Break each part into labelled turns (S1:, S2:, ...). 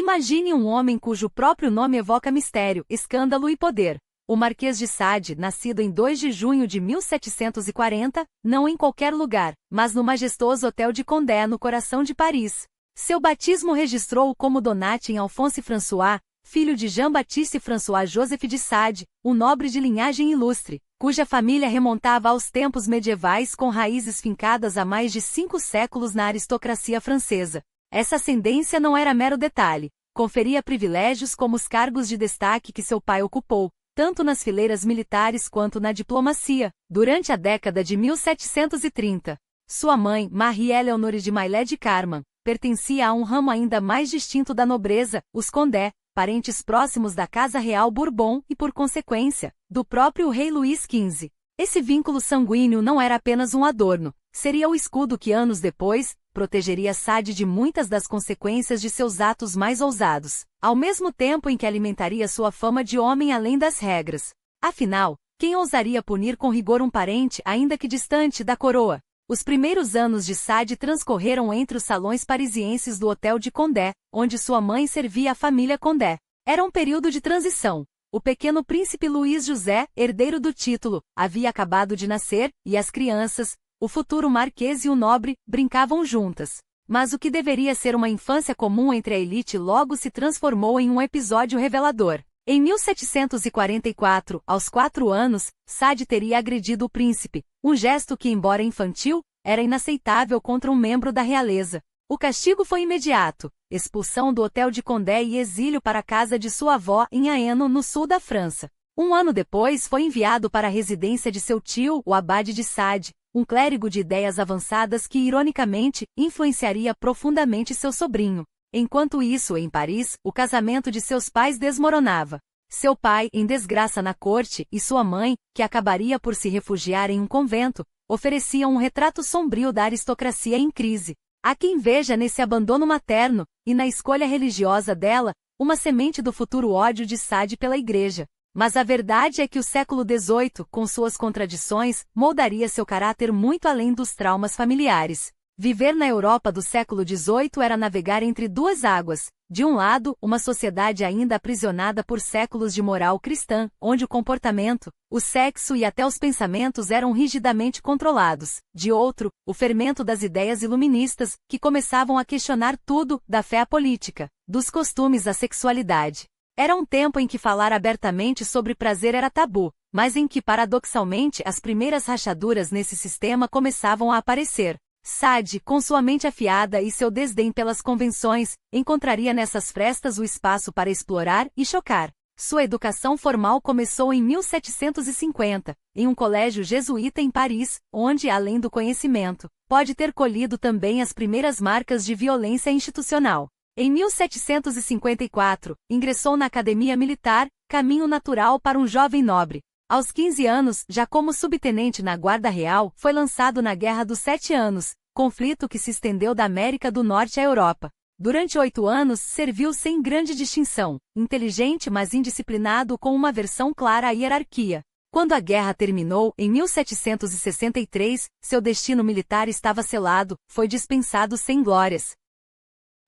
S1: Imagine um homem cujo próprio nome evoca mistério, escândalo e poder. O Marquês de Sade, nascido em 2 de junho de 1740, não em qualquer lugar, mas no majestoso Hotel de Condé no coração de Paris. Seu batismo registrou-o como Donatien Alphonse François, filho de Jean-Baptiste François Joseph de Sade, um nobre de linhagem ilustre, cuja família remontava aos tempos medievais com raízes fincadas há mais de 5 séculos na aristocracia francesa. Essa ascendência não era mero detalhe, conferia privilégios como os cargos de destaque que seu pai ocupou, tanto nas fileiras militares quanto na diplomacia, durante a década de 1730. Sua mãe, Marie-Éléonore de Maillé de Carman, pertencia a um ramo ainda mais distinto da nobreza, os Condé, parentes próximos da Casa Real Bourbon e, por consequência, do próprio rei Luís XV. Esse vínculo sanguíneo não era apenas um adorno, seria o escudo que anos depois protegeria Sade de muitas das consequências de seus atos mais ousados, ao mesmo tempo em que alimentaria sua fama de homem além das regras. Afinal, quem ousaria punir com rigor um parente ainda que distante da coroa? Os primeiros anos de Sade transcorreram entre os salões parisienses do Hotel de Condé, onde sua mãe servia a família Condé. Era um período de transição. O pequeno príncipe Luís José, herdeiro do título, havia acabado de nascer, e as crianças, o futuro marquês e o nobre, brincavam juntas. Mas o que deveria ser uma infância comum entre a elite logo se transformou em um episódio revelador. Em 1744, aos 4 anos, Sade teria agredido o príncipe, um gesto que, embora infantil, era inaceitável contra um membro da realeza. O castigo foi imediato: expulsão do Hotel de Condé e exílio para a casa de sua avó em Hainaut, no sul da França. Um ano depois foi enviado para a residência de seu tio, o abade de Sade, um clérigo de ideias avançadas que, ironicamente, influenciaria profundamente seu sobrinho. Enquanto isso, em Paris, o casamento de seus pais desmoronava. Seu pai, em desgraça na corte, e sua mãe, que acabaria por se refugiar em um convento, ofereciam um retrato sombrio da aristocracia em crise. Há quem veja nesse abandono materno, e na escolha religiosa dela, uma semente do futuro ódio de Sade pela Igreja. Mas a verdade é que o século XVIII, com suas contradições, moldaria seu caráter muito além dos traumas familiares. Viver na Europa do século XVIII era navegar entre duas águas. De um lado, uma sociedade ainda aprisionada por séculos de moral cristã, onde o comportamento, o sexo e até os pensamentos eram rigidamente controlados. De outro, o fermento das ideias iluministas, que começavam a questionar tudo, da fé à política, dos costumes à sexualidade. Era um tempo em que falar abertamente sobre prazer era tabu, mas em que, paradoxalmente, as primeiras rachaduras nesse sistema começavam a aparecer. Sade, com sua mente afiada e seu desdém pelas convenções, encontraria nessas frestas o espaço para explorar e chocar. Sua educação formal começou em 1750, em um colégio jesuíta em Paris, onde, além do conhecimento, pode ter colhido também as primeiras marcas de violência institucional. Em 1754, ingressou na Academia Militar, caminho natural para um jovem nobre. Aos 15 anos, já como subtenente na Guarda Real, foi lançado na Guerra dos 7 Anos, conflito que se estendeu da América do Norte à Europa. Durante 8 anos, serviu sem grande distinção, inteligente mas indisciplinado com uma aversão clara à hierarquia. Quando a guerra terminou, em 1763, seu destino militar estava selado, foi dispensado sem glórias.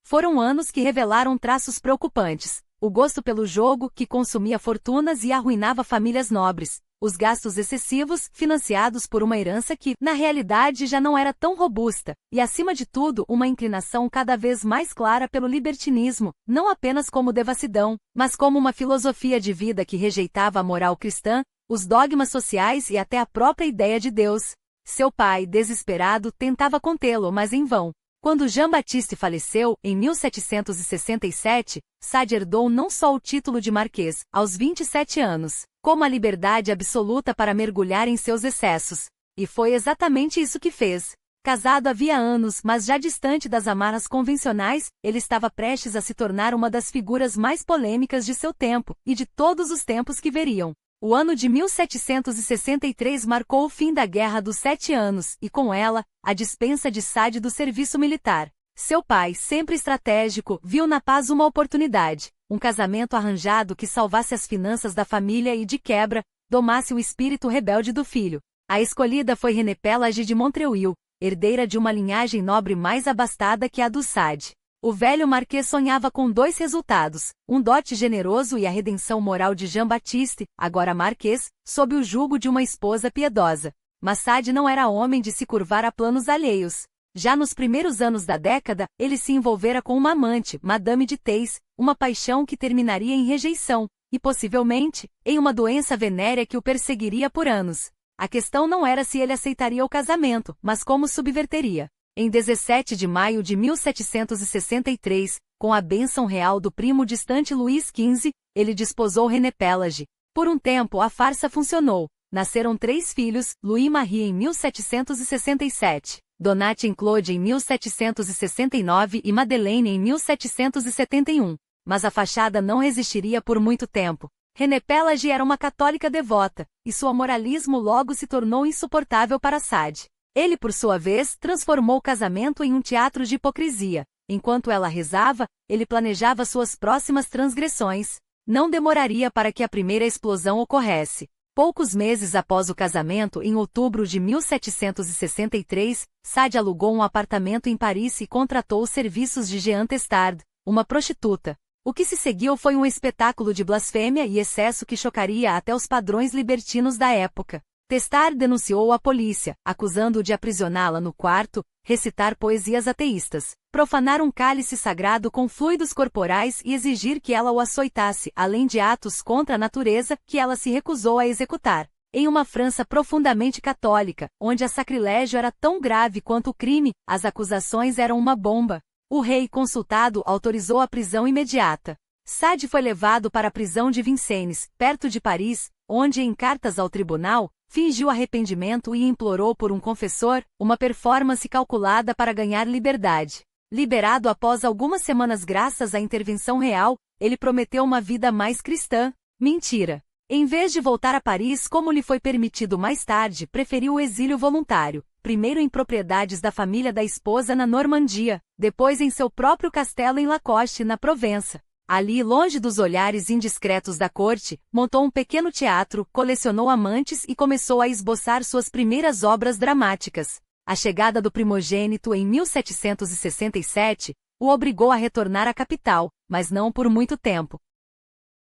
S1: Foram anos que revelaram traços preocupantes. O gosto pelo jogo, que consumia fortunas e arruinava famílias nobres. Os gastos excessivos, financiados por uma herança que, na realidade, já não era tão robusta. E, acima de tudo, uma inclinação cada vez mais clara pelo libertinismo, não apenas como devassidão, mas como uma filosofia de vida que rejeitava a moral cristã, os dogmas sociais e até a própria ideia de Deus. Seu pai, desesperado, tentava contê-lo, mas em vão. Quando Jean-Baptiste faleceu, em 1767, Sade herdou não só o título de marquês, aos 27 anos, como a liberdade absoluta para mergulhar em seus excessos. E foi exatamente isso que fez. Casado havia anos, mas já distante das amarras convencionais, ele estava prestes a se tornar uma das figuras mais polêmicas de seu tempo, e de todos os tempos que veriam. O ano de 1763 marcou o fim da Guerra dos 7 Anos, e com ela, a dispensa de Sade do serviço militar. Seu pai, sempre estratégico, viu na paz uma oportunidade, um casamento arranjado que salvasse as finanças da família e, de quebra, domasse o espírito rebelde do filho. A escolhida foi René Pélage de Montreuil, herdeira de uma linhagem nobre mais abastada que a do Sade. O velho marquês sonhava com dois resultados, um dote generoso e a redenção moral de Jean-Baptiste, agora marquês, sob o jugo de uma esposa piedosa. Mas Sade não era homem de se curvar a planos alheios. Já nos primeiros anos da década, ele se envolvera com uma amante, Madame de Teis, uma paixão que terminaria em rejeição, e possivelmente, em uma doença venérea que o perseguiria por anos. A questão não era se ele aceitaria o casamento, mas como subverteria. Em 17 de maio de 1763, com a bênção real do primo distante Luís XV, ele desposou René Pélage. Por um tempo a farsa funcionou. Nasceram 3 filhos, Louis-Marie em 1767, Donatien-Claude em 1769 e Madeleine em 1771. Mas a fachada não resistiria por muito tempo. René Pélage era uma católica devota, e seu moralismo logo se tornou insuportável para Sade. Ele, por sua vez, transformou o casamento em um teatro de hipocrisia. Enquanto ela rezava, ele planejava suas próximas transgressões. Não demoraria para que a primeira explosão ocorresse. Poucos meses após o casamento, em outubro de 1763, Sade alugou um apartamento em Paris e contratou os serviços de Jeanne Testard, uma prostituta. O que se seguiu foi um espetáculo de blasfêmia e excesso que chocaria até os padrões libertinos da época. Testard denunciou a polícia, acusando-o de aprisioná-la no quarto, recitar poesias ateístas, profanar um cálice sagrado com fluidos corporais e exigir que ela o açoitasse, além de atos contra a natureza que ela se recusou a executar. Em uma França profundamente católica, onde a sacrilégio era tão grave quanto o crime, as acusações eram uma bomba. O rei, consultado, autorizou a prisão imediata. Sade foi levado para a prisão de Vincennes, perto de Paris, onde, em cartas ao tribunal, fingiu arrependimento e implorou por um confessor, uma performance calculada para ganhar liberdade. Liberado após algumas semanas graças à intervenção real, ele prometeu uma vida mais cristã. Mentira. Em vez de voltar a Paris como lhe foi permitido mais tarde, preferiu o exílio voluntário, primeiro em propriedades da família da esposa na Normandia, depois em seu próprio castelo em Lacoste, na Provença. Ali, longe dos olhares indiscretos da corte, montou um pequeno teatro, colecionou amantes e começou a esboçar suas primeiras obras dramáticas. A chegada do primogênito em 1767 o obrigou a retornar à capital, mas não por muito tempo.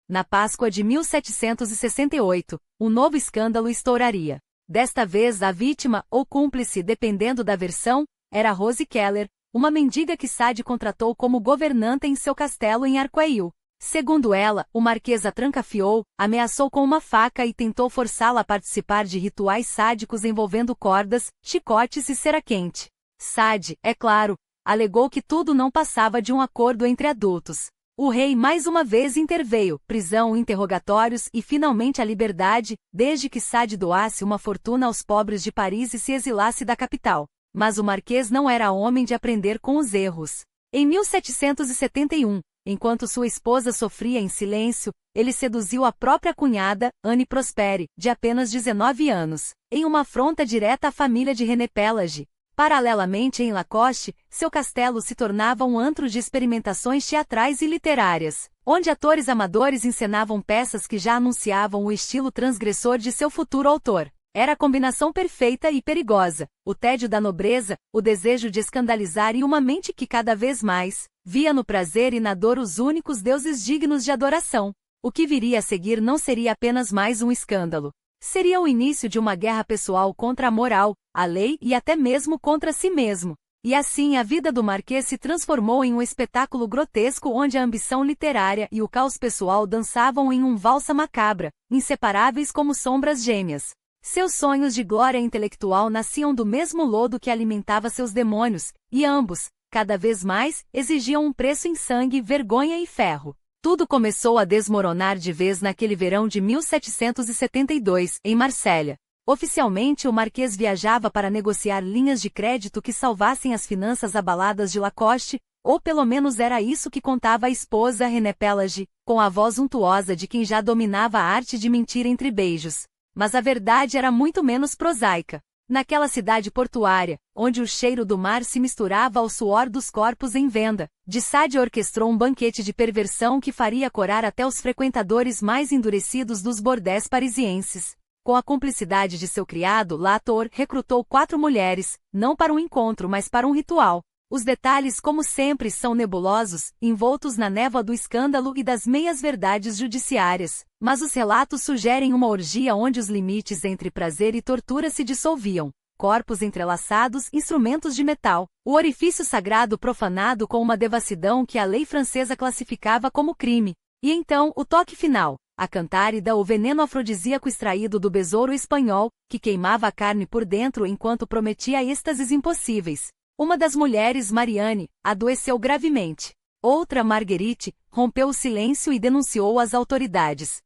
S1: Na Páscoa de 1768, um novo escândalo estouraria. Desta vez a vítima, ou cúmplice dependendo da versão, era Rose Keller, uma mendiga que Sade contratou como governanta em seu castelo em Arcueil. Segundo ela, o marquês a trancafiou, ameaçou com uma faca e tentou forçá-la a participar de rituais sádicos envolvendo cordas, chicotes e cera quente. Sade, é claro, alegou que tudo não passava de um acordo entre adultos. O rei mais uma vez interveio, prisão, interrogatórios e finalmente a liberdade, desde que Sade doasse uma fortuna aos pobres de Paris e se exilasse da capital. Mas o marquês não era homem de aprender com os erros. Em 1771, enquanto sua esposa sofria em silêncio, ele seduziu a própria cunhada, Anne Prosperi, de apenas 19 anos, em uma afronta direta à família de René Pélage. Paralelamente em Lacoste, seu castelo se tornava um antro de experimentações teatrais e literárias, onde atores amadores encenavam peças que já anunciavam o estilo transgressor de seu futuro autor. Era a combinação perfeita e perigosa, o tédio da nobreza, o desejo de escandalizar e uma mente que cada vez mais via no prazer e na dor os únicos deuses dignos de adoração. O que viria a seguir não seria apenas mais um escândalo. Seria o início de uma guerra pessoal contra a moral, a lei e até mesmo contra si mesmo. E assim a vida do marquês se transformou em um espetáculo grotesco onde a ambição literária e o caos pessoal dançavam em um valsa macabra, inseparáveis como sombras gêmeas. Seus sonhos de glória intelectual nasciam do mesmo lodo que alimentava seus demônios, e ambos, cada vez mais, exigiam um preço em sangue, vergonha e ferro. Tudo começou a desmoronar de vez naquele verão de 1772, em Marsella. Oficialmente o marquês viajava para negociar linhas de crédito que salvassem as finanças abaladas de Lacoste, ou pelo menos era isso que contava a esposa René Pélage, com a voz untuosa de quem já dominava a arte de mentir entre beijos. Mas a verdade era muito menos prosaica. Naquela cidade portuária, onde o cheiro do mar se misturava ao suor dos corpos em venda, de Sade orquestrou um banquete de perversão que faria corar até os frequentadores mais endurecidos dos bordéis parisienses. Com a cumplicidade de seu criado, Latour recrutou 4 mulheres, não para um encontro mas para um ritual. Os detalhes, como sempre, são nebulosos, envoltos na névoa do escândalo e das meias-verdades judiciárias, mas os relatos sugerem uma orgia onde os limites entre prazer e tortura se dissolviam. Corpos entrelaçados, instrumentos de metal, o orifício sagrado profanado com uma devassidão que a lei francesa classificava como crime. E então, o toque final, a cantárida, o veneno afrodisíaco extraído do besouro espanhol, que queimava a carne por dentro enquanto prometia êxtases impossíveis. Uma das mulheres, Marianne, adoeceu gravemente. Outra, Marguerite, rompeu o silêncio e denunciou as autoridades.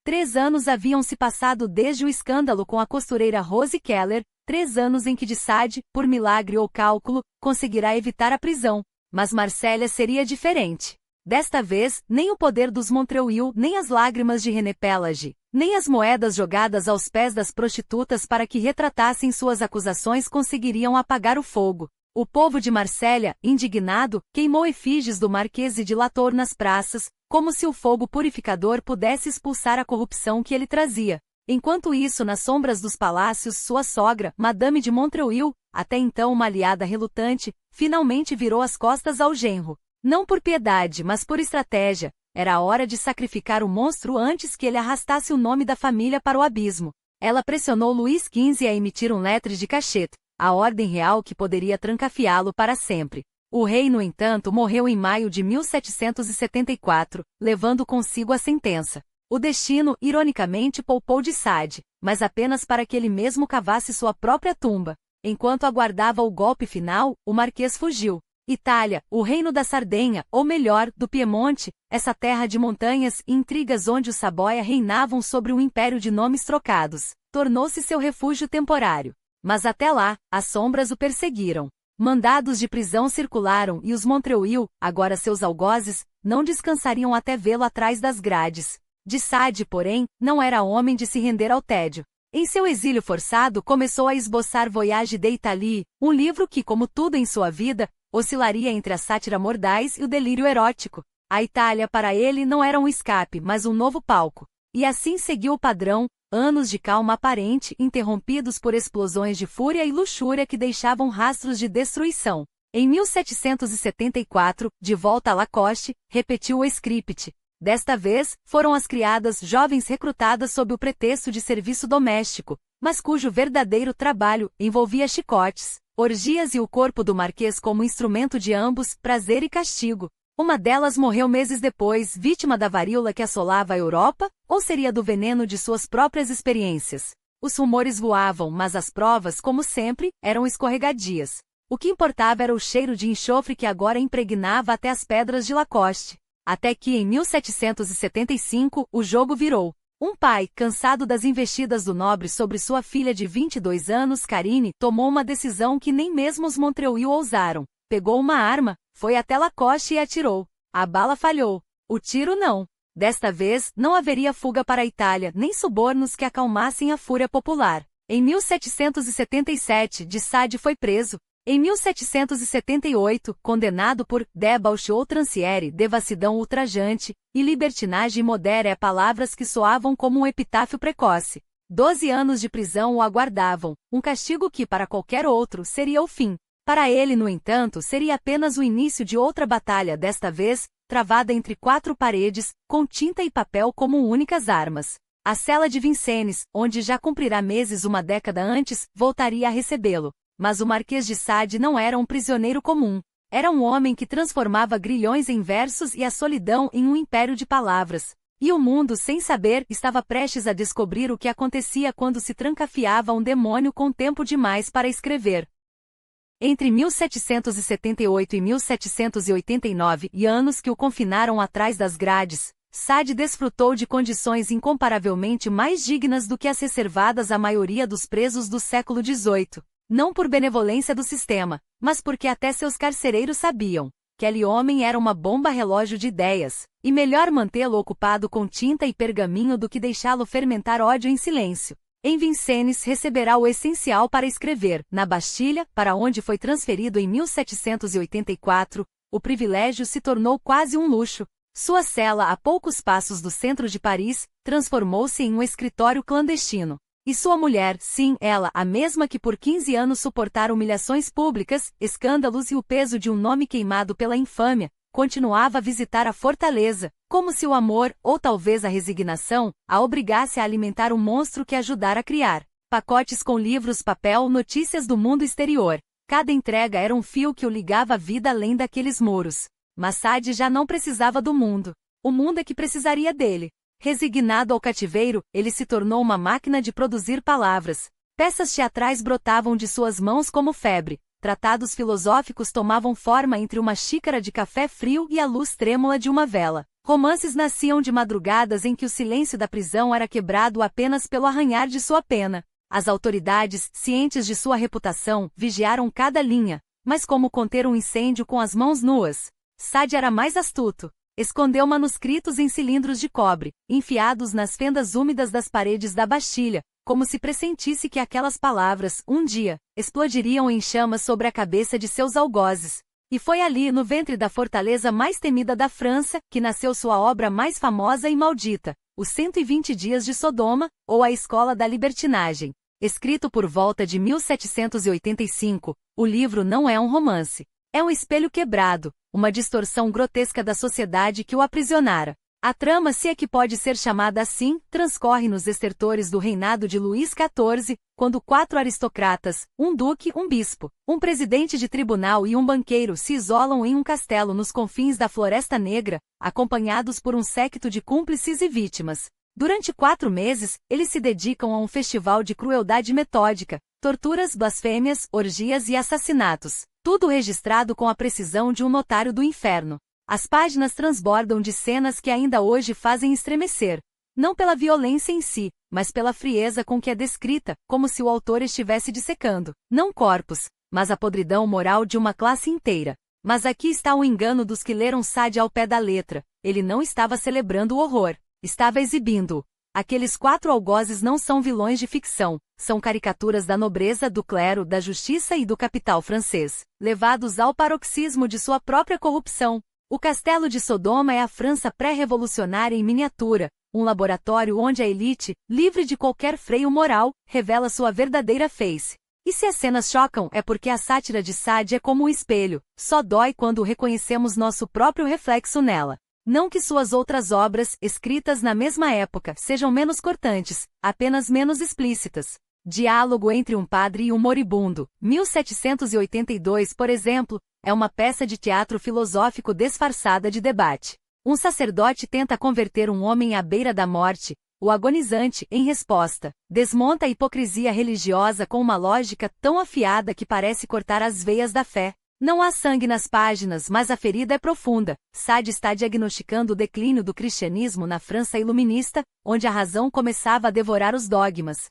S1: 3 anos haviam se passado desde o escândalo com a costureira Rose Keller, 3 anos em que de Sade, por milagre ou cálculo, conseguirá evitar a prisão. Mas Marsella seria diferente. Desta vez, nem o poder dos Montreuil, nem as lágrimas de René Pellage, nem as moedas jogadas aos pés das prostitutas para que retratassem suas acusações conseguiriam apagar o fogo. O povo de Marsella, indignado, queimou efígies do Marquês de Latour nas praças, como se o fogo purificador pudesse expulsar a corrupção que ele trazia. Enquanto isso, nas sombras dos palácios, sua sogra, Madame de Montreuil, até então uma aliada relutante, finalmente virou as costas ao genro. Não por piedade, mas por estratégia. Era a hora de sacrificar o monstro antes que ele arrastasse o nome da família para o abismo. Ela pressionou Luís XV a emitir um lettre de cachette, a ordem real que poderia trancafiá-lo para sempre. O rei, no entanto, morreu em maio de 1774, levando consigo a sentença. O destino, ironicamente, poupou de Sade, mas apenas para que ele mesmo cavasse sua própria tumba. Enquanto aguardava o golpe final, o marquês fugiu. Itália, o reino da Sardenha, ou melhor, do Piemonte, essa terra de montanhas e intrigas onde os Saboia reinavam sobre um império de nomes trocados, tornou-se seu refúgio temporário. Mas até lá, as sombras o perseguiram. Mandados de prisão circularam e os Montreuil, agora seus algozes, não descansariam até vê-lo atrás das grades. De Sade, porém, não era homem de se render ao tédio. Em seu exílio forçado começou a esboçar Voyage d'Italie, um livro que, como tudo em sua vida, oscilaria entre a sátira mordaz e o delírio erótico. A Itália para ele não era um escape, mas um novo palco. E assim seguiu o padrão, anos de calma aparente interrompidos por explosões de fúria e luxúria que deixavam rastros de destruição. Em 1774, de volta a Lacoste, repetiu o script. Desta vez, foram as criadas jovens recrutadas sob o pretexto de serviço doméstico, mas cujo verdadeiro trabalho envolvia chicotes, orgias e o corpo do marquês como instrumento de ambos, prazer e castigo. Uma delas morreu meses depois, vítima da varíola que assolava a Europa, ou seria do veneno de suas próprias experiências? Os rumores voavam, mas as provas, como sempre, eram escorregadias. O que importava era o cheiro de enxofre que agora impregnava até as pedras de Lacoste. Até que, em 1775, o jogo virou. Um pai, cansado das investidas do nobre sobre sua filha de 22 anos, Karine, tomou uma decisão que nem mesmo os Montreuil ousaram. Pegou uma arma, foi até Lacoste e atirou. A bala falhou. O tiro não. Desta vez, não haveria fuga para a Itália, nem subornos que acalmassem a fúria popular. Em 1777, de Sade foi preso. Em 1778, condenado por débauche ou transiere, devassidão ultrajante, e libertinagem modera palavras que soavam como um epitáfio precoce. 12 anos de prisão o aguardavam, um castigo que para qualquer outro seria o fim. Para ele, no entanto, seria apenas o início de outra batalha, desta vez, travada entre 4 paredes, com tinta e papel como únicas armas. A cela de Vincennes, onde já cumprirá meses uma década antes, voltaria a recebê-lo. Mas o Marquês de Sade não era um prisioneiro comum. Era um homem que transformava grilhões em versos e a solidão em um império de palavras. E o mundo, sem saber, estava prestes a descobrir o que acontecia quando se trancafiava um demônio com tempo demais para escrever. Entre 1778 e 1789, e anos que o confinaram atrás das grades, Sade desfrutou de condições incomparavelmente mais dignas do que as reservadas à maioria dos presos do século XVIII. Não por benevolência do sistema, mas porque até seus carcereiros sabiam que aquele homem era uma bomba relógio de ideias, e melhor mantê-lo ocupado com tinta e pergaminho do que deixá-lo fermentar ódio em silêncio. Em Vincennes receberá o essencial para escrever. Na Bastilha, para onde foi transferido em 1784, o privilégio se tornou quase um luxo. Sua cela, a poucos passos do centro de Paris, transformou-se em um escritório clandestino. E sua mulher, sim, ela, a mesma que por 15 anos suportara humilhações públicas, escândalos e o peso de um nome queimado pela infâmia, continuava a visitar a fortaleza, como se o amor, ou talvez a resignação, a obrigasse a alimentar o monstro que ajudara a criar. Pacotes com livros, papel, notícias do mundo exterior. Cada entrega era um fio que o ligava à vida além daqueles muros. Mas Sade já não precisava do mundo. O mundo é que precisaria dele. Resignado ao cativeiro, ele se tornou uma máquina de produzir palavras. Peças teatrais brotavam de suas mãos como febre. Tratados filosóficos tomavam forma entre uma xícara de café frio e a luz trêmula de uma vela. Romances nasciam de madrugadas em que o silêncio da prisão era quebrado apenas pelo arranhar de sua pena. As autoridades, cientes de sua reputação, vigiaram cada linha, mas como conter um incêndio com as mãos nuas? Sade era mais astuto. Escondeu manuscritos em cilindros de cobre, enfiados nas fendas úmidas das paredes da Bastilha, como se pressentisse que aquelas palavras, um dia, explodiriam em chamas sobre a cabeça de seus algozes. E foi ali, no ventre da fortaleza mais temida da França, que nasceu sua obra mais famosa e maldita, Os 120 Dias de Sodoma, ou A Escola da Libertinagem. Escrito por volta de 1785, o livro não é um romance. É um espelho quebrado, uma distorção grotesca da sociedade que o aprisionara. A trama, se é que pode ser chamada assim, transcorre nos estertores do reinado de Luís XIV, quando 4 aristocratas, um duque, um bispo, um presidente de tribunal e um banqueiro se isolam em um castelo nos confins da Floresta Negra, acompanhados por um séquito de cúmplices e vítimas. Durante 4 meses, eles se dedicam a um festival de crueldade metódica, torturas, blasfêmias, orgias e assassinatos. Tudo registrado com a precisão de um notário do inferno. As páginas transbordam de cenas que ainda hoje fazem estremecer. Não pela violência em si, mas pela frieza com que é descrita, como se o autor estivesse dissecando, não corpos, mas a podridão moral de uma classe inteira. Mas aqui está o engano dos que leram Sade ao pé da letra. Ele não estava celebrando o horror. Estava exibindo-o. Aqueles 4 algozes não são vilões de ficção, são caricaturas da nobreza, do clero, da justiça e do capital francês, levados ao paroxismo de sua própria corrupção. O Castelo de Sodoma é a França pré-revolucionária em miniatura, um laboratório onde a elite, livre de qualquer freio moral, revela sua verdadeira face. E se as cenas chocam é porque a sátira de Sade é como um espelho, só dói quando reconhecemos nosso próprio reflexo nela. Não que suas outras obras, escritas na mesma época, sejam menos cortantes, apenas menos explícitas. Diálogo entre um padre e um moribundo, 1782, por exemplo, é uma peça de teatro filosófico disfarçada de debate. Um sacerdote tenta converter um homem à beira da morte, o agonizante, em resposta, desmonta a hipocrisia religiosa com uma lógica tão afiada que parece cortar as veias da fé. Não há sangue nas páginas, mas a ferida é profunda. Sade está diagnosticando o declínio do cristianismo na França iluminista, onde a razão começava a devorar os dogmas.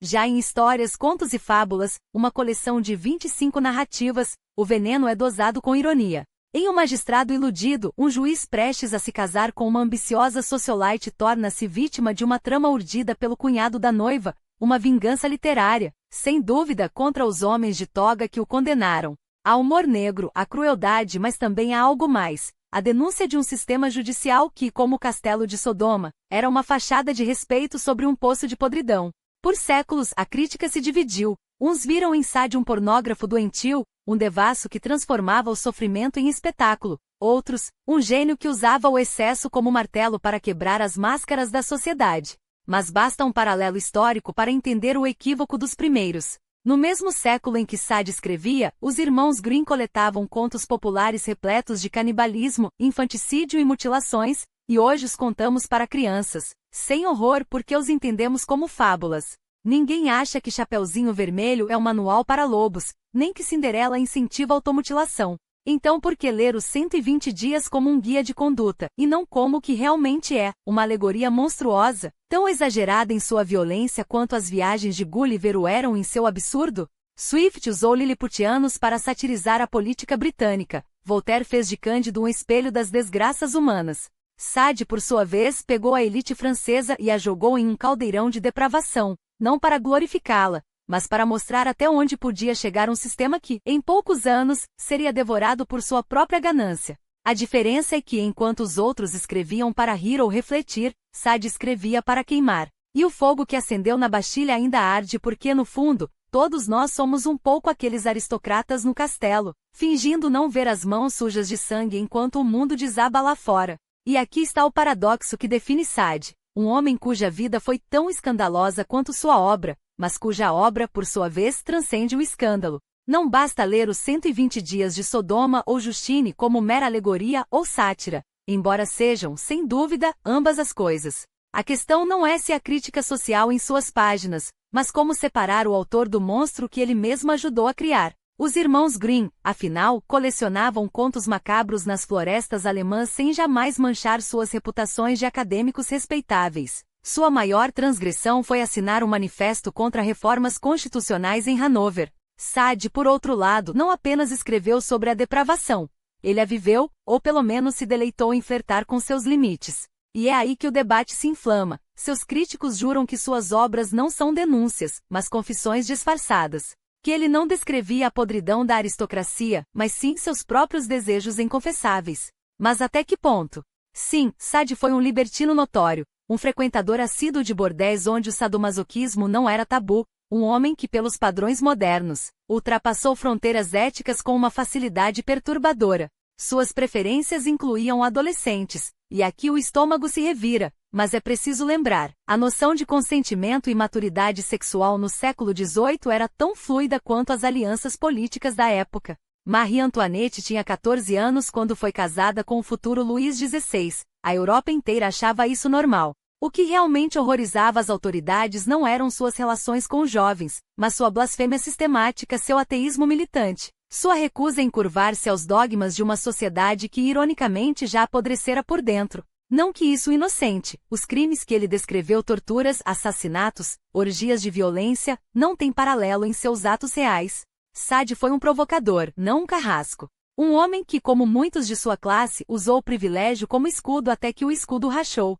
S1: Já em Histórias, Contos e Fábulas, uma coleção de 25 narrativas, o veneno é dosado com ironia. Em Um Magistrado Iludido, um juiz prestes a se casar com uma ambiciosa socialite torna-se vítima de uma trama urdida pelo cunhado da noiva, uma vingança literária, sem dúvida contra os homens de toga que o condenaram. Há humor negro, há crueldade, mas também há algo mais. A denúncia de um sistema judicial que, como o Castelo de Sodoma, era uma fachada de respeito sobre um poço de podridão. Por séculos, a crítica se dividiu. Uns viram em Sade um pornógrafo doentio, um devasso que transformava o sofrimento em espetáculo. Outros, um gênio que usava o excesso como martelo para quebrar as máscaras da sociedade. Mas basta um paralelo histórico para entender o equívoco dos primeiros. No mesmo século em que Sade escrevia, os irmãos Grimm coletavam contos populares repletos de canibalismo, infanticídio e mutilações, e hoje os contamos para crianças, sem horror porque os entendemos como fábulas. Ninguém acha que Chapeuzinho Vermelho é um manual para lobos, nem que Cinderela incentiva a automutilação. Então por que ler os 120 dias como um guia de conduta, e não como o que realmente é, uma alegoria monstruosa, tão exagerada em sua violência quanto as viagens de Gulliver o eram em seu absurdo? Swift usou liliputianos para satirizar a política britânica. Voltaire fez de Cândido um espelho das desgraças humanas. Sade, por sua vez, pegou a elite francesa e a jogou em um caldeirão de depravação, não para glorificá-la, mas para mostrar até onde podia chegar um sistema que, em poucos anos, seria devorado por sua própria ganância. A diferença é que, enquanto os outros escreviam para rir ou refletir, Sade escrevia para queimar. E o fogo que acendeu na Bastilha ainda arde porque, no fundo, todos nós somos um pouco aqueles aristocratas no castelo, fingindo não ver as mãos sujas de sangue enquanto o mundo desaba lá fora. E aqui está o paradoxo que define Sade, um homem cuja vida foi tão escandalosa quanto sua obra, mas cuja obra, por sua vez, transcende o escândalo. Não basta ler os 120 dias de Sodoma ou Justine como mera alegoria ou sátira, embora sejam, sem dúvida, ambas as coisas. A questão não é se a crítica social em suas páginas, mas como separar o autor do monstro que ele mesmo ajudou a criar. Os irmãos Grimm, afinal, colecionavam contos macabros nas florestas alemãs sem jamais manchar suas reputações de acadêmicos respeitáveis. Sua maior transgressão foi assinar um manifesto contra reformas constitucionais em Hanover. Sade, por outro lado, não apenas escreveu sobre a depravação. Ele a viveu, ou pelo menos se deleitou em flertar com seus limites. E é aí que o debate se inflama. Seus críticos juram que suas obras não são denúncias, mas confissões disfarçadas. Que ele não descrevia a podridão da aristocracia, mas sim seus próprios desejos inconfessáveis. Mas até que ponto? Sim, Sade foi um libertino notório, um frequentador assíduo de bordéis onde o sadomasoquismo não era tabu, um homem que, pelos padrões modernos, ultrapassou fronteiras éticas com uma facilidade perturbadora. Suas preferências incluíam adolescentes, e aqui o estômago se revira, mas é preciso lembrar, a noção de consentimento e maturidade sexual no século XVIII era tão fluida quanto as alianças políticas da época. Marie Antoinette tinha 14 anos quando foi casada com o futuro Luís XVI, a Europa inteira achava isso normal. O que realmente horrorizava as autoridades não eram suas relações com os jovens, mas sua blasfêmia sistemática, seu ateísmo militante, sua recusa em curvar-se aos dogmas de uma sociedade que ironicamente já apodrecera por dentro. Não que isso inocente, os crimes que ele descreveu, torturas, assassinatos, orgias de violência, não têm paralelo em seus atos reais. Sade foi um provocador, não um carrasco. Um homem que, como muitos de sua classe, usou o privilégio como escudo até que o escudo rachou.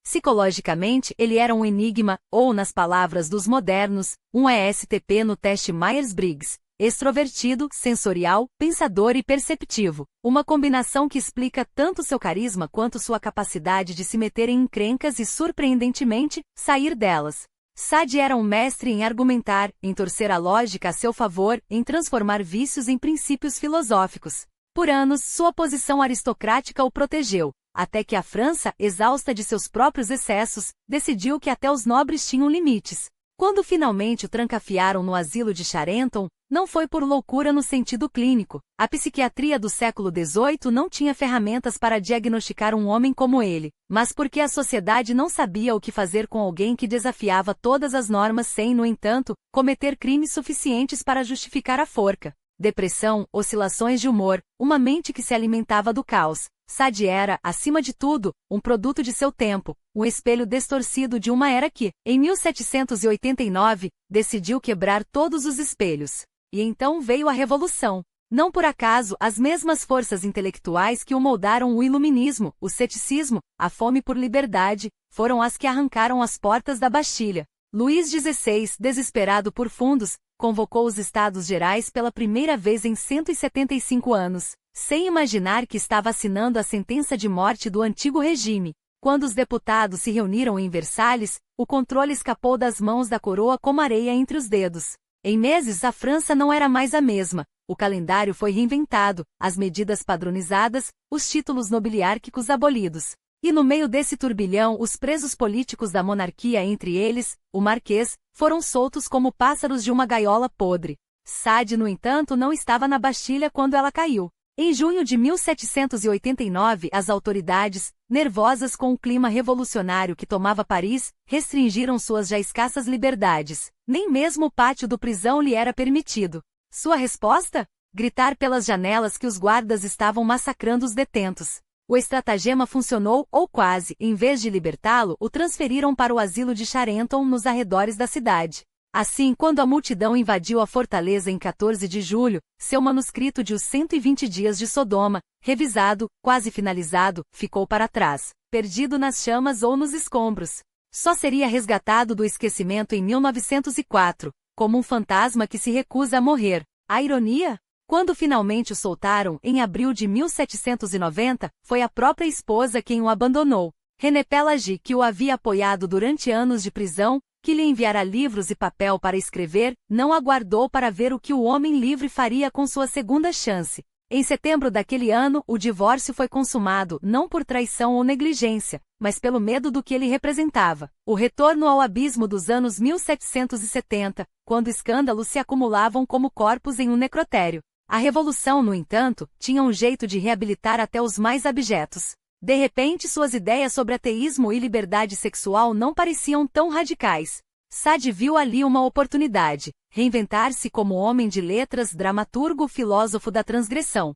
S1: Psicologicamente, ele era um enigma, ou, nas palavras dos modernos, um ESTP no teste Myers-Briggs, extrovertido, sensorial, pensador e perceptivo, uma combinação que explica tanto seu carisma quanto sua capacidade de se meter em encrencas e, surpreendentemente, sair delas. Sade era um mestre em argumentar, em torcer a lógica a seu favor, em transformar vícios em princípios filosóficos. Por anos, sua posição aristocrática o protegeu, até que a França, exausta de seus próprios excessos, decidiu que até os nobres tinham limites. Quando finalmente o trancafiaram no asilo de Charenton, não foi por loucura no sentido clínico. A psiquiatria do século XVIII não tinha ferramentas para diagnosticar um homem como ele, mas porque a sociedade não sabia o que fazer com alguém que desafiava todas as normas sem, no entanto, cometer crimes suficientes para justificar a forca. Depressão, oscilações de humor, uma mente que se alimentava do caos. Sade era, acima de tudo, um produto de seu tempo, um espelho distorcido de uma era que, em 1789, decidiu quebrar todos os espelhos. E então veio a Revolução. Não por acaso, as mesmas forças intelectuais que o moldaram, o iluminismo, o ceticismo, a fome por liberdade, foram as que arrancaram as portas da Bastilha. Luís XVI, desesperado por fundos, convocou os Estados Gerais pela primeira vez em 175 anos, sem imaginar que estava assinando a sentença de morte do antigo regime. Quando os deputados se reuniram em Versalhes, o controle escapou das mãos da coroa como areia entre os dedos. Em meses a França não era mais a mesma, o calendário foi reinventado, as medidas padronizadas, os títulos nobiliárquicos abolidos. E no meio desse turbilhão os presos políticos da monarquia, entre eles, o Marquês, foram soltos como pássaros de uma gaiola podre. Sade, no entanto, não estava na Bastilha quando ela caiu. Em junho de 1789, as autoridades, nervosas com o clima revolucionário que tomava Paris, restringiram suas já escassas liberdades. Nem mesmo o pátio do prisão lhe era permitido. Sua resposta? Gritar pelas janelas que os guardas estavam massacrando os detentos. O estratagema funcionou, ou quase, em vez de libertá-lo, o transferiram para o asilo de Charenton, nos arredores da cidade. Assim, quando a multidão invadiu a fortaleza em 14 de julho, seu manuscrito de Os 120 Dias de Sodoma, revisado, quase finalizado, ficou para trás, perdido nas chamas ou nos escombros. Só seria resgatado do esquecimento em 1904, como um fantasma que se recusa a morrer. A ironia? Quando finalmente o soltaram, em abril de 1790, foi a própria esposa quem o abandonou. René Pelagie, que o havia apoiado durante anos de prisão, que lhe enviara livros e papel para escrever, não aguardou para ver o que o homem livre faria com sua segunda chance. Em setembro daquele ano, o divórcio foi consumado não por traição ou negligência, mas pelo medo do que ele representava. O retorno ao abismo dos anos 1770, quando escândalos se acumulavam como corpos em um necrotério. A revolução, no entanto, tinha um jeito de reabilitar até os mais abjetos. De repente, suas ideias sobre ateísmo e liberdade sexual não pareciam tão radicais. Sade viu ali uma oportunidade, reinventar-se como homem de letras, dramaturgo, filósofo da transgressão.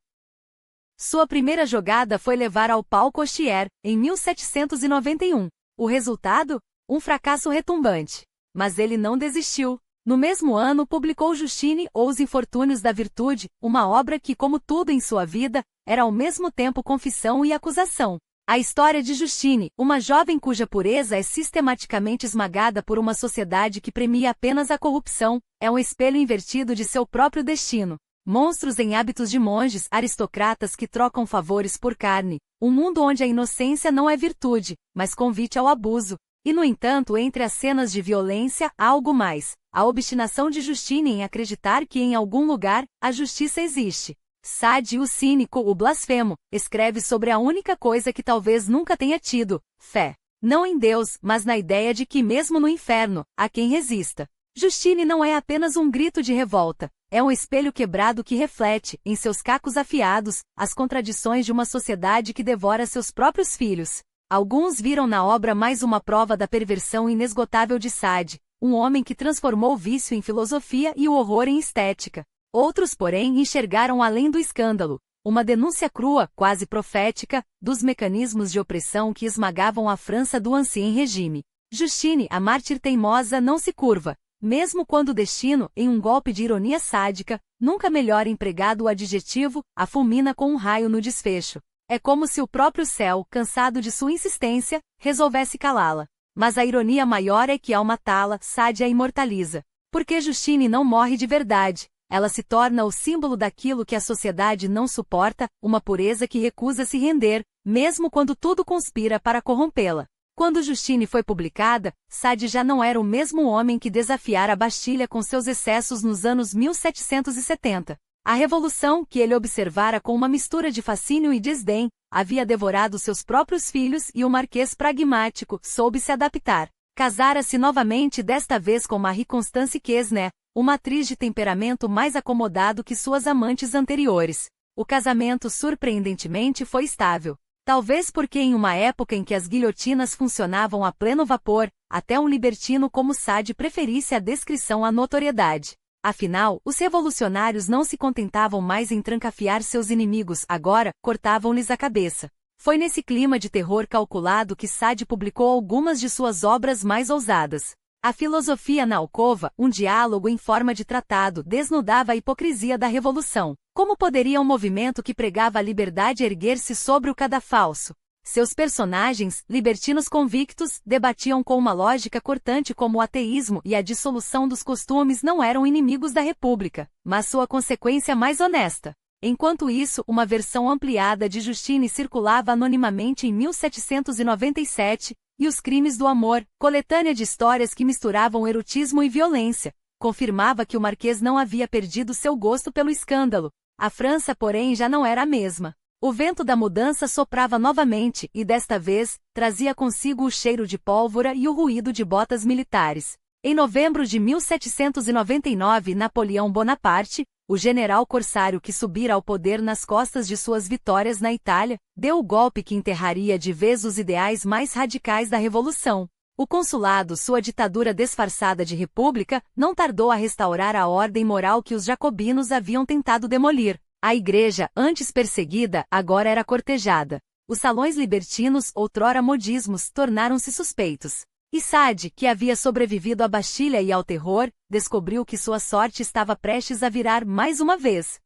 S1: Sua primeira jogada foi levar ao palco Cochier, em 1791. O resultado? Um fracasso retumbante. Mas ele não desistiu. No mesmo ano publicou Justine ou Os Infortúnios da Virtude, uma obra que, como tudo em sua vida, era ao mesmo tempo confissão e acusação. A história de Justine, uma jovem cuja pureza é sistematicamente esmagada por uma sociedade que premia apenas a corrupção, é um espelho invertido de seu próprio destino. Monstros em hábitos de monges, aristocratas que trocam favores por carne, um mundo onde a inocência não é virtude, mas convite ao abuso. E, no entanto, entre as cenas de violência, há algo mais. A obstinação de Justine em acreditar que em algum lugar, a justiça existe. Sade, o cínico, o blasfemo, escreve sobre a única coisa que talvez nunca tenha tido, fé. Não em Deus, mas na ideia de que mesmo no inferno, há quem resista. Justine não é apenas um grito de revolta, é um espelho quebrado que reflete, em seus cacos afiados, as contradições de uma sociedade que devora seus próprios filhos. Alguns viram na obra mais uma prova da perversão inesgotável de Sade, um homem que transformou o vício em filosofia e o horror em estética. Outros, porém, enxergaram além do escândalo, uma denúncia crua, quase profética, dos mecanismos de opressão que esmagavam a França do Ancien Regime. Justine, a mártir teimosa, não se curva, mesmo quando o destino, em um golpe de ironia sádica, nunca melhor empregado o adjetivo, a fulmina com um raio no desfecho. É como se o próprio céu, cansado de sua insistência, resolvesse calá-la. Mas a ironia maior é que ao matá-la, Sade a imortaliza. Porque Justine não morre de verdade. Ela se torna o símbolo daquilo que a sociedade não suporta, uma pureza que recusa se render, mesmo quando tudo conspira para corrompê-la. Quando Justine foi publicada, Sade já não era o mesmo homem que desafiara a Bastilha com seus excessos nos anos 1770. A revolução, que ele observara com uma mistura de fascínio e desdém, havia devorado seus próprios filhos e o marquês pragmático soube se adaptar. Casara-se novamente, desta vez com Marie Constance Quesnay, uma atriz de temperamento mais acomodado que suas amantes anteriores. O casamento surpreendentemente foi estável. Talvez porque em uma época em que as guilhotinas funcionavam a pleno vapor, até um libertino como Sade preferisse a descrição à notoriedade. Afinal, os revolucionários não se contentavam mais em trancafiar seus inimigos, agora, cortavam-lhes a cabeça. Foi nesse clima de terror calculado que Sade publicou algumas de suas obras mais ousadas. A Filosofia na Alcova, um diálogo em forma de tratado, desnudava a hipocrisia da revolução. Como poderia um movimento que pregava a liberdade erguer-se sobre o cadafalso? Seus personagens, libertinos convictos, debatiam com uma lógica cortante como o ateísmo e a dissolução dos costumes não eram inimigos da República, mas sua consequência mais honesta. Enquanto isso, uma versão ampliada de Justine circulava anonimamente em 1797, e Os Crimes do Amor, coletânea de histórias que misturavam erotismo e violência, confirmava que o marquês não havia perdido seu gosto pelo escândalo. A França, porém, já não era a mesma. O vento da mudança soprava novamente, e desta vez, trazia consigo o cheiro de pólvora e o ruído de botas militares. Em novembro de 1799, Napoleão Bonaparte, o general corsário que subira ao poder nas costas de suas vitórias na Itália, deu o golpe que enterraria de vez os ideais mais radicais da Revolução. O consulado, sua ditadura disfarçada de república, não tardou a restaurar a ordem moral que os jacobinos haviam tentado demolir. A igreja, antes perseguida, agora era cortejada. Os salões libertinos, outrora modismos, tornaram-se suspeitos. E Sade, que havia sobrevivido à Bastilha e ao terror, descobriu que sua sorte estava prestes a virar mais uma vez.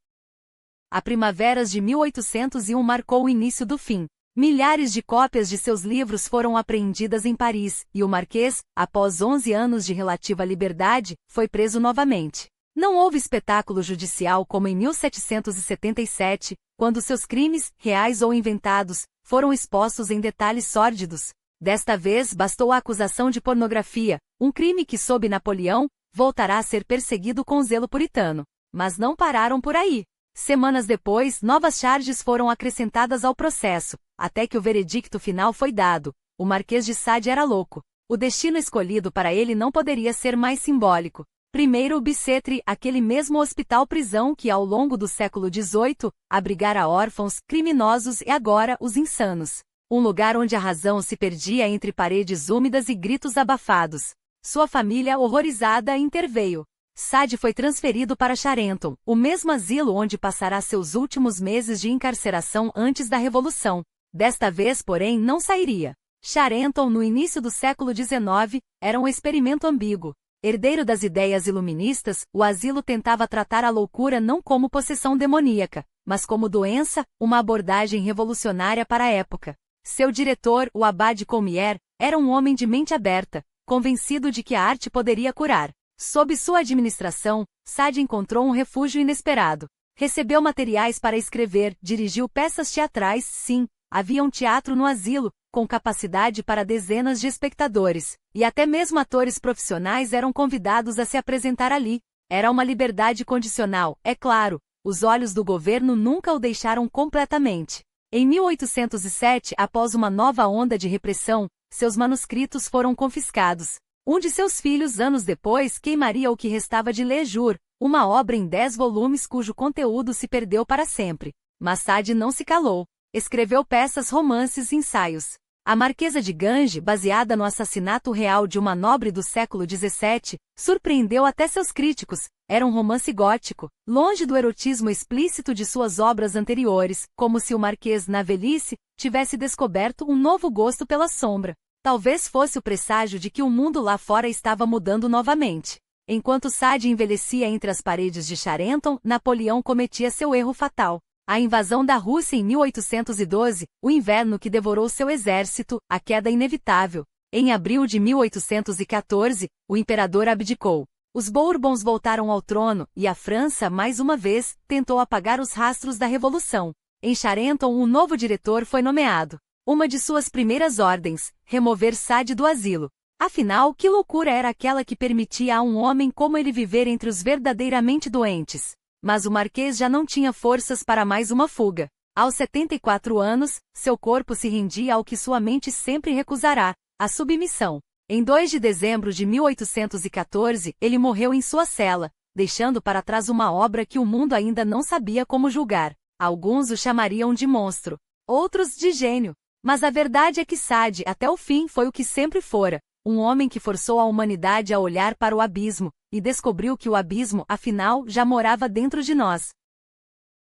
S1: A primavera de 1801 marcou o início do fim. Milhares de cópias de seus livros foram apreendidas em Paris, e o marquês, após 11 anos de relativa liberdade, foi preso novamente. Não houve espetáculo judicial como em 1777, quando seus crimes, reais ou inventados, foram expostos em detalhes sórdidos. Desta vez bastou a acusação de pornografia, um crime que sob Napoleão, voltará a ser perseguido com zelo puritano. Mas não pararam por aí. Semanas depois, novas charges foram acrescentadas ao processo, até que o veredicto final foi dado. O Marquês de Sade era louco. O destino escolhido para ele não poderia ser mais simbólico. Primeiro o Bicêtre, aquele mesmo hospital-prisão que ao longo do século XVIII, abrigara órfãos, criminosos e agora os insanos. Um lugar onde a razão se perdia entre paredes úmidas e gritos abafados. Sua família, horrorizada, interveio. Sade foi transferido para Charenton, o mesmo asilo onde passará seus últimos meses de encarceração antes da Revolução. Desta vez, porém, não sairia. Charenton, no início do século XIX, era um experimento ambíguo. Herdeiro das ideias iluministas, o asilo tentava tratar a loucura não como possessão demoníaca, mas como doença, uma abordagem revolucionária para a época. Seu diretor, o abade Colmier, era um homem de mente aberta, convencido de que a arte poderia curar. Sob sua administração, Sade encontrou um refúgio inesperado. Recebeu materiais para escrever, dirigiu peças teatrais, sim, havia um teatro no asilo, com capacidade para dezenas de espectadores, e até mesmo atores profissionais eram convidados a se apresentar ali. Era uma liberdade condicional, é claro, os olhos do governo nunca o deixaram completamente. Em 1807, após uma nova onda de repressão, seus manuscritos foram confiscados. Um de seus filhos, anos depois, queimaria o que restava de Le Jour, uma obra em 10 volumes cujo conteúdo se perdeu para sempre. Mas Sade não se calou. Escreveu peças, romances e ensaios. A Marquesa de Ganges, baseada no assassinato real de uma nobre do século XVII, surpreendeu até seus críticos. Era um romance gótico, longe do erotismo explícito de suas obras anteriores, como se o Marquês, na velhice, tivesse descoberto um novo gosto pela sombra. Talvez fosse o presságio de que o mundo lá fora estava mudando novamente. Enquanto Sade envelhecia entre as paredes de Charenton, Napoleão cometia seu erro fatal. A invasão da Rússia em 1812, o inverno que devorou seu exército, a queda inevitável. Em abril de 1814, o imperador abdicou. Os Bourbons voltaram ao trono, e a França, mais uma vez, tentou apagar os rastros da Revolução. Em Charenton, um novo diretor foi nomeado. Uma de suas primeiras ordens, remover Sade do asilo. Afinal, que loucura era aquela que permitia a um homem como ele viver entre os verdadeiramente doentes? Mas o Marquês já não tinha forças para mais uma fuga. Aos 74 anos, seu corpo se rendia ao que sua mente sempre recusará, a submissão. Em 2 de dezembro de 1814, ele morreu em sua cela, deixando para trás uma obra que o mundo ainda não sabia como julgar. Alguns o chamariam de monstro, outros de gênio. Mas a verdade é que Sade, até o fim, foi o que sempre fora, um homem que forçou a humanidade a olhar para o abismo, e descobriu que o abismo, afinal, já morava dentro de nós.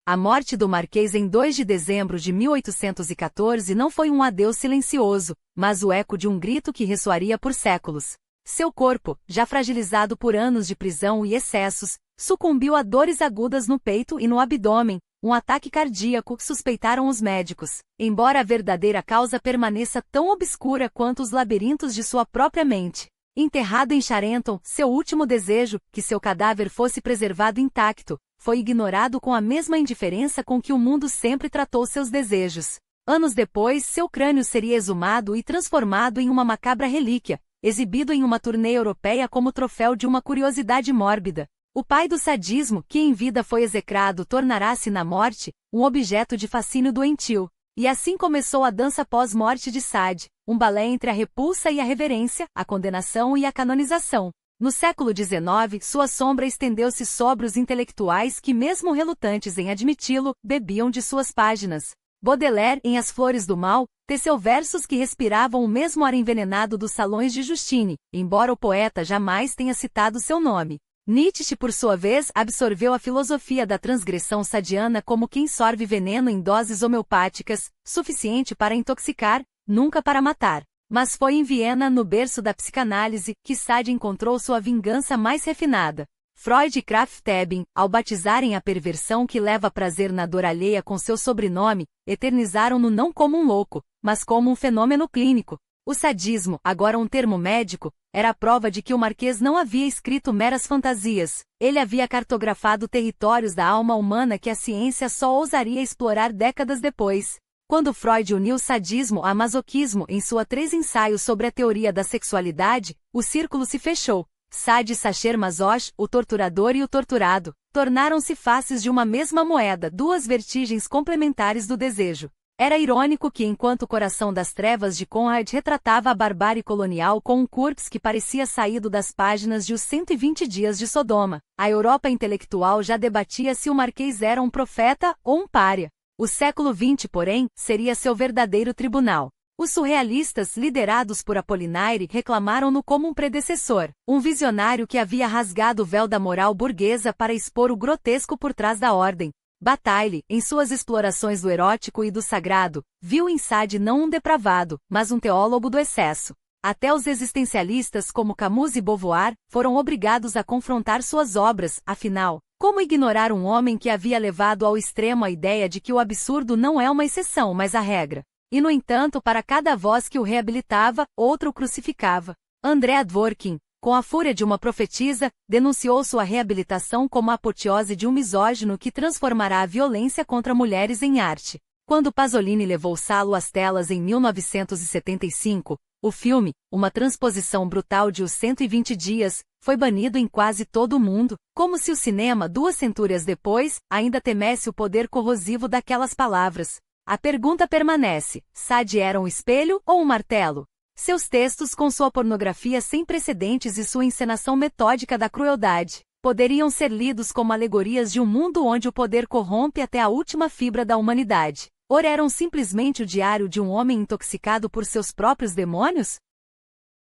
S1: A morte do Marquês em 2 de dezembro de 1814 não foi um adeus silencioso, mas o eco de um grito que ressoaria por séculos. Seu corpo, já fragilizado por anos de prisão e excessos, sucumbiu a dores agudas no peito e no abdômen, um ataque cardíaco, suspeitaram os médicos, embora a verdadeira causa permaneça tão obscura quanto os labirintos de sua própria mente. Enterrado em Charenton, seu último desejo, que seu cadáver fosse preservado intacto, foi ignorado com a mesma indiferença com que o mundo sempre tratou seus desejos. Anos depois, seu crânio seria exumado e transformado em uma macabra relíquia, exibido em uma turnê europeia como troféu de uma curiosidade mórbida. O pai do sadismo, que em vida foi execrado, tornará-se na morte um objeto de fascínio doentio. E assim começou a dança pós-morte de Sade, um balé entre a repulsa e a reverência, a condenação e a canonização. No século XIX, sua sombra estendeu-se sobre os intelectuais que, mesmo relutantes em admiti-lo, bebiam de suas páginas. Baudelaire, em As Flores do Mal, teceu versos que respiravam o mesmo ar envenenado dos salões de Justine, embora o poeta jamais tenha citado seu nome. Nietzsche, por sua vez, absorveu a filosofia da transgressão sadiana como quem sorve veneno em doses homeopáticas, suficiente para intoxicar, nunca para matar. Mas foi em Viena, no berço da psicanálise, que Sade encontrou sua vingança mais refinada. Freud e Krafft-Ebing, ao batizarem a perversão que leva prazer na dor alheia com seu sobrenome, eternizaram-no não como um louco, mas como um fenômeno clínico. O sadismo, agora um termo médico, era a prova de que o Marquês não havia escrito meras fantasias. Ele havia cartografado territórios da alma humana que a ciência só ousaria explorar décadas depois. Quando Freud uniu sadismo a masoquismo em sua 3 ensaios sobre a teoria da sexualidade, o círculo se fechou. Sade e Sacher-Masoch, o torturador e o torturado, tornaram-se faces de uma mesma moeda, 2 vertigens complementares do desejo. Era irônico que enquanto o Coração das Trevas de Conrad retratava a barbárie colonial com um corpse que parecia saído das páginas de Os 120 Dias de Sodoma, a Europa intelectual já debatia se o Marquês era um profeta ou um pária. O século XX, porém, seria seu verdadeiro tribunal. Os surrealistas, liderados por Apollinaire, reclamaram-no como um predecessor, um visionário que havia rasgado o véu da moral burguesa para expor o grotesco por trás da ordem. Bataille, em suas explorações do erótico e do sagrado, viu em Sade não um depravado, mas um teólogo do excesso. Até os existencialistas como Camus e Beauvoir foram obrigados a confrontar suas obras, afinal, como ignorar um homem que havia levado ao extremo a ideia de que o absurdo não é uma exceção, mas a regra? E, no entanto, para cada voz que o reabilitava, outro o crucificava. Andrea Dworkin, com a fúria de uma profetisa, denunciou sua reabilitação como a apoteose de um misógino que transformará a violência contra mulheres em arte. Quando Pasolini levou Salo às telas em 1975, o filme, uma transposição brutal de Os 120 Dias, foi banido em quase todo o mundo, como se o cinema 2 centúrias depois ainda temesse o poder corrosivo daquelas palavras. A pergunta permanece: Sade era um espelho ou um martelo? Seus textos, com sua pornografia sem precedentes e sua encenação metódica da crueldade, poderiam ser lidos como alegorias de um mundo onde o poder corrompe até a última fibra da humanidade. Ou eram simplesmente o diário de um homem intoxicado por seus próprios demônios?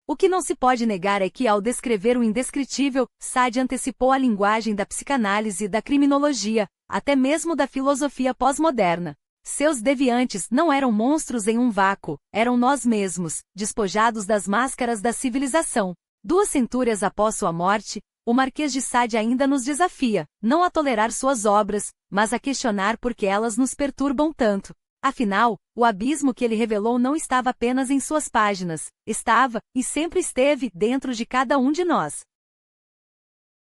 S1: O que não se pode negar é que, ao descrever o indescritível, Sade antecipou a linguagem da psicanálise e da criminologia, até mesmo da filosofia pós-moderna. Seus deviantes não eram monstros em um vácuo, eram nós mesmos, despojados das máscaras da civilização. 2 centúrias após sua morte, o Marquês de Sade ainda nos desafia, não a tolerar suas obras, mas a questionar por que elas nos perturbam tanto. Afinal, o abismo que ele revelou não estava apenas em suas páginas, estava, e sempre esteve, dentro de cada um de nós.